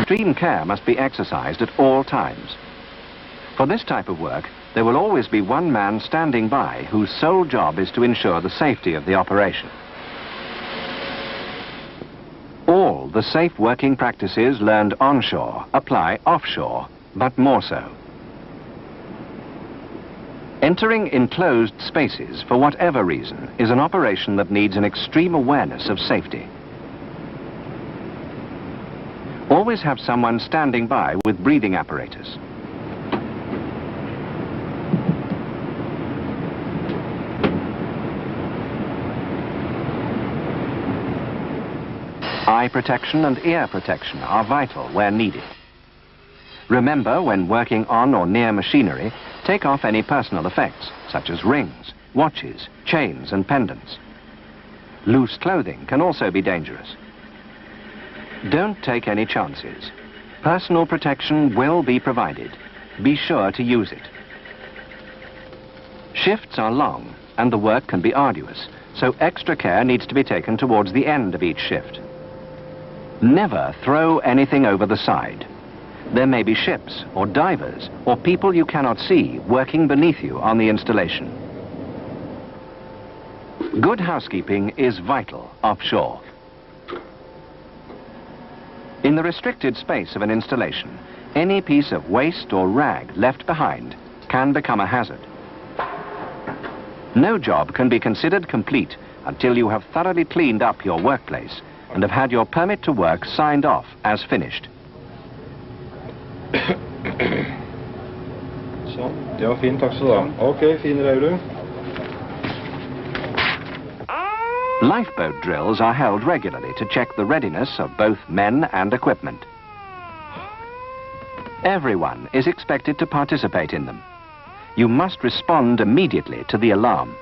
Extreme care must be exercised at all times. For this type of work, there will always be one man standing by whose sole job is to ensure the safety of the operation. All the safe working practices learned onshore apply offshore, but more so. Entering enclosed spaces for whatever reason is an operation that needs an extreme awareness of safety. Always have someone standing by with breathing apparatus. Eye protection and ear protection are vital where needed. Remember, when working on or near machinery, take off any personal effects, such as rings, watches, chains and pendants. Loose clothing can also be dangerous. Don't take any chances. Personal protection will be provided. Be sure to use it. Shifts are long and the work can be arduous, so extra care needs to be taken towards the end of each shift. Never throw anything over the side. There may be ships or divers or people you cannot see working beneath you on the installation. Good housekeeping is vital offshore. In the restricted space of an installation, any piece of waste or rag left behind can become a hazard. No job can be considered complete until you have thoroughly cleaned up your workplace and have had your permit to work signed off as finished. Sånn, ja, fint, takk skal du ha. Ok, fin Raulu. Lifeboat drills are held regularly to check the readiness of both men and equipment. Everyone is expected to participate in them. You must respond immediately to the alarm.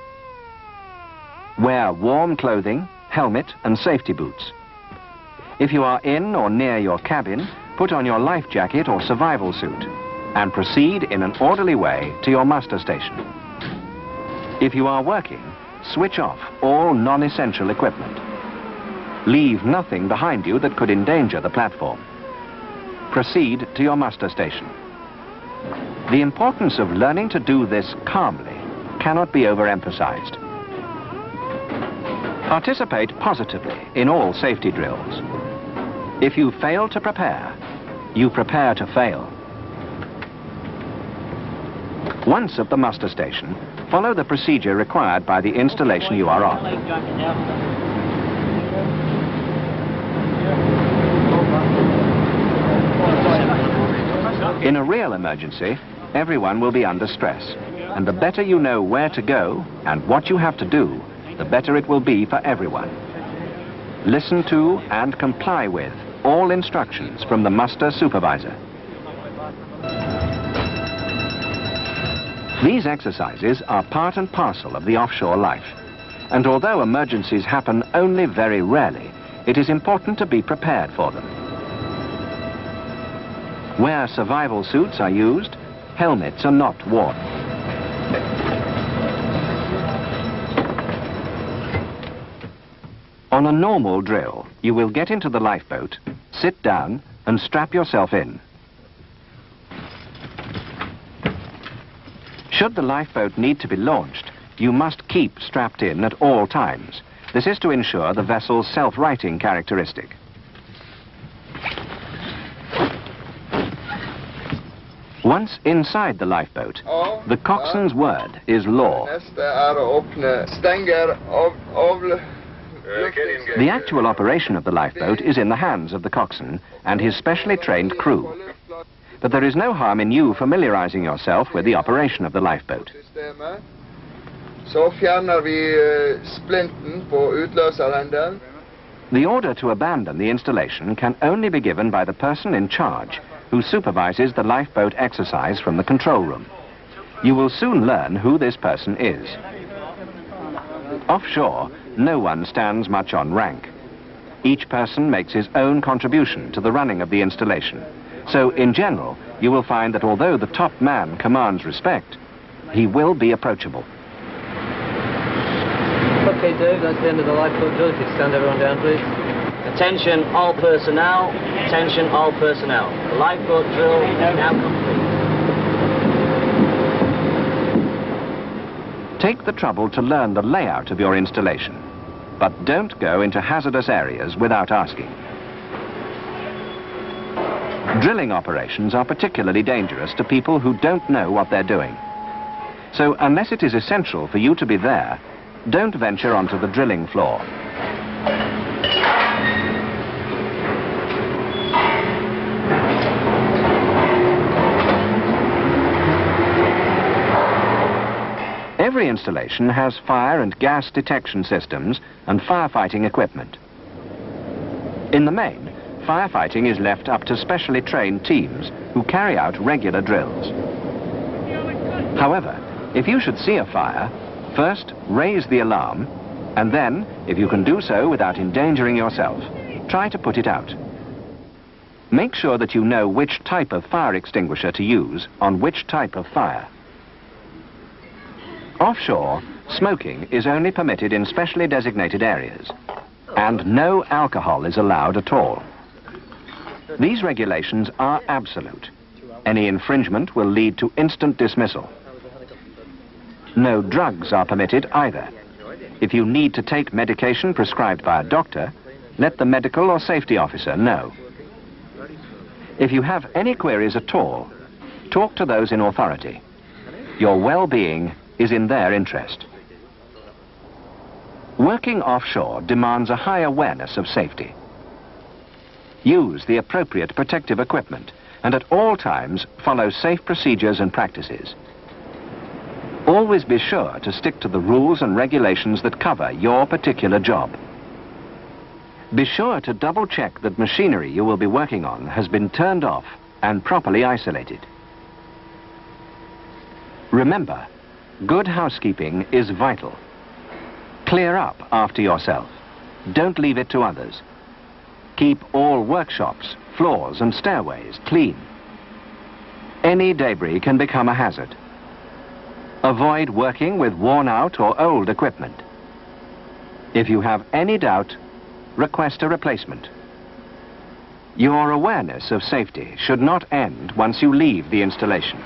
Wear warm clothing, helmet and safety boots. If you are in or near your cabin, put on your life jacket or survival suit and proceed in an orderly way to your muster station. If you are working, switch off all non-essential equipment. Leave nothing behind you that could endanger the platform. Proceed to your muster station. The importance of learning to do this calmly cannot be overemphasized. Participate positively in all safety drills. If you fail to prepare, you prepare to fail. Once at the muster station, follow the procedure required by the installation you are on. In a real emergency, everyone will be under stress, and the better you know where to go and what you have to do, the better it will be for everyone. Listen to and comply with all instructions from the muster supervisor. These exercises are part and parcel of the offshore life, and although emergencies happen only very rarely, it is important to be prepared for them. Where survival suits are used, helmets are not worn. On a normal drill, you will get into the lifeboat, sit down and strap yourself in. Should the lifeboat need to be launched, you must keep strapped in at all times. This is to ensure the vessel's self-righting characteristic. Once inside the lifeboat, the coxswain's word is law. The actual operation of the lifeboat is in the hands of the coxswain and his specially trained crew. But there is no harm in you familiarizing yourself with the operation of the lifeboat. The order to abandon the installation can only be given by the person in charge, who supervises the lifeboat exercise from the control room. You will soon learn who this person is. Offshore, no one stands much on rank. Each person makes his own contribution to the running of the installation. So, in general, you will find that although the top man commands respect, he will be approachable. Okay, Dave, that's the end of the lifeboat drill. If you stand everyone down, please. Attention, all personnel. Attention all personnel. The lifeboat drill is now complete. Take the trouble to learn the layout of your installation, but don't go into hazardous areas without asking. Drilling operations are particularly dangerous to people who don't know what they're doing. So unless it is essential for you to be there, don't venture onto the drilling floor. Every installation has fire and gas detection systems and firefighting equipment. In the main, firefighting is left up to specially trained teams who carry out regular drills. However, if you should see a fire, first raise the alarm, and then, if you can do so without endangering yourself, try to put it out. Make sure that you know which type of fire extinguisher to use on which type of fire. Offshore, smoking is only permitted in specially designated areas, and no alcohol is allowed at all. These regulations are absolute. Any infringement will lead to instant dismissal. No drugs are permitted either. If you need to take medication prescribed by a doctor, let the medical or safety officer know. If you have any queries at all, talk to those in authority. Your well-being is in their interest. Working offshore demands a high awareness of safety. Use the appropriate protective equipment and at all times follow safe procedures and practices. Always be sure to stick to the rules and regulations that cover your particular job. Be sure to double-check that machinery you will be working on has been turned off and properly isolated. Remember, good housekeeping is vital. Clear up after yourself. Don't leave it to others. Keep all workshops, floors and stairways clean. Any debris can become a hazard. Avoid working with worn-out or old equipment. If you have any doubt, request a replacement. Your awareness of safety should not end once you leave the installation.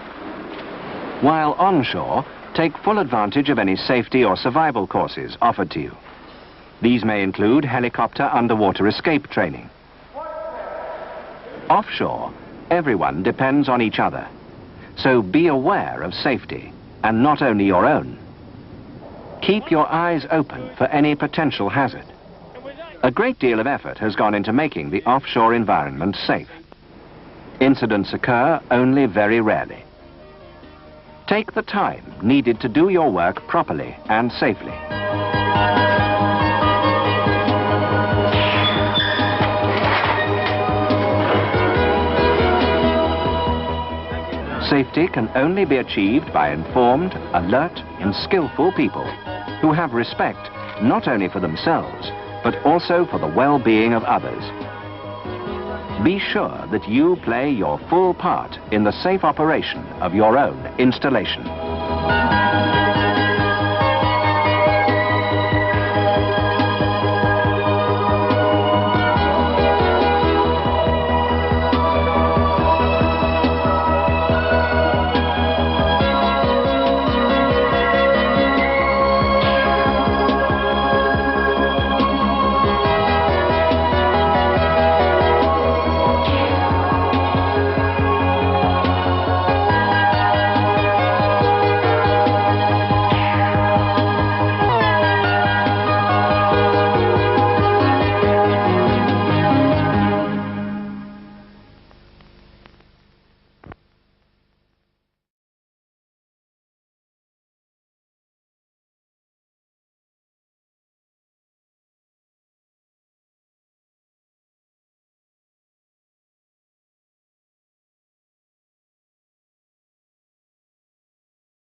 While onshore, take full advantage of any safety or survival courses offered to you. These may include helicopter underwater escape training. Offshore, everyone depends on each other, so be aware of safety, and not only your own. Keep your eyes open for any potential hazard. A great deal of effort has gone into making the offshore environment safe. Incidents occur only very rarely. Take the time needed to do your work properly and safely. Safety can only be achieved by informed, alert and skillful people who have respect not only for themselves, but also for the well-being of others. Be sure that you play your full part in the safe operation of your own installation.